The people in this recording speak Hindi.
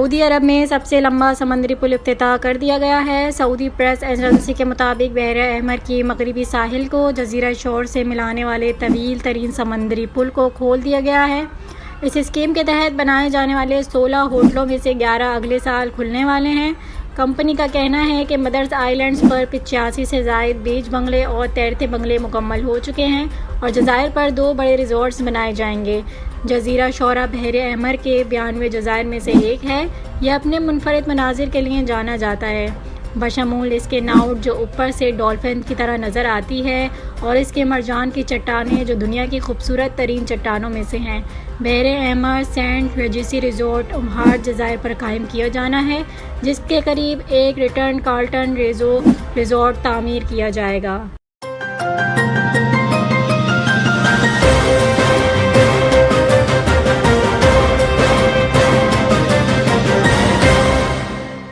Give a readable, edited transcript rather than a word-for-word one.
सऊदी अरब में सबसे लंबा समंदरी पुल इफ्तिताह कर दिया गया है। सऊदी प्रेस एजेंसी के मुताबिक बहर अहमर की मगरबी साहिल को जजीरा शोर से मिलाने वाले तवील तरीन समंदरी पुल को खोल दिया गया है। इस स्कीम के तहत बनाए जाने वाले 16 होटलों में से 11 अगले साल खुलने वाले हैं। कंपनी का कहना है कि मदर्स आइलैंड्स पर 85 से ज़ायद बीच बंगले और तैरते बंगले मुकम्मल हो चुके हैं और जज़ायर पर 2 बड़े रिजॉर्ट्स बनाए जाएंगे। जजीरा शोरा बहर अहमर के 92 जज़ायर में से एक है। यह अपने मुनफरिद मनाजिर के लिए जाना जाता है, बशमूल इसके नाउट जो ऊपर से डॉल्फिन की तरह नज़र आती है और इसके मरजान की चट्टानें जो दुनिया की खूबसूरत तरीन चट्टानों में से हैं। बहर अहमर सेंट रेजिसी रिजॉर्ट उम्हार जज़ायर पर कायम किया जाना है, जिसके करीब एक रिटर्न कार्ल्टन रिजॉर्ट तामीर किया जाएगा।